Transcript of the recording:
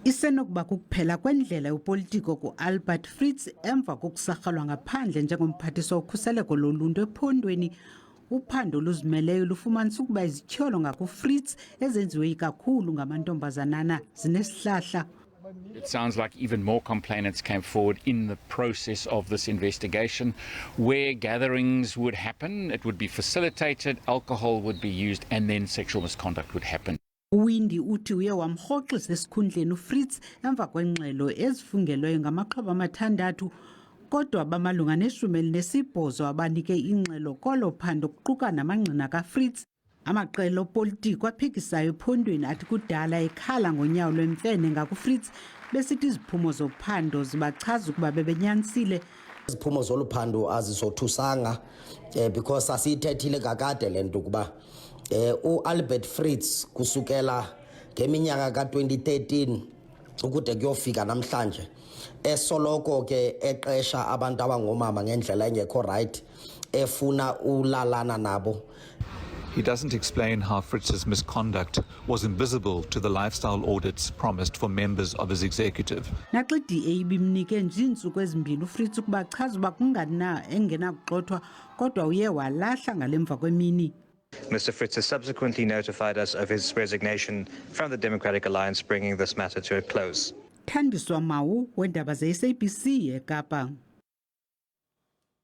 Isenokuba kukuphela kwendlela yopolitiko kuAlbert Fritz emva kokusarhalwa ngaphandle njengomphathiswa wokhuseleko loluntu ephondweni. Uphando oluzimeleyo lufumanisa ukuba izityholo ngakuFritz ezenziwe ikakhulu ngamantombazanana zinesihlahla. It sounds like even more complainants came forward in the process of this investigation, where gatherings would happen, it would be facilitated, alcohol would be used, and then sexual misconduct would happen. Uwindi uthi uye wamrhoxisa esikhundleni uFritz emva kwengxelo ezifungelweyo ngamaxhoba amathandathu, kodwa bamalunga ne-18 abanike ingxelo kolo phando kuquka namangqina kaFritz. Amaqela opolitiko aphikisayo ephondweni athi kudala ekhala ngonyawo lwemfene ngakuFritz, besithi iziphumo zophando zibachaza ukuba bebenyanisile. Iziphumo zoluphando azisothusanga because sasiyithethile kakade le nto ukuba uAlbert Fritz kusukela ngeminyaka ka-2013 ukude kuyofika namhlanje esoloko ke eqesha abantu abangomama ngendlela engekho right efuna ulalana nabo. He doesn't explain how Fritz's misconduct was invisible to the lifestyle audits promised for members of his executive. Naxa iDA ibimnike nje iintsuku ezimbini uFritz ukuba achaze uba engenakugxothwa, kodwa uye walahla ngalemva kwemini. Mr. Fritz has subsequently notified us of his resignation from the Democratic Alliance, bringing this matter to a close. Thandiswa Mawu, weendaba ze-SABC eKapa.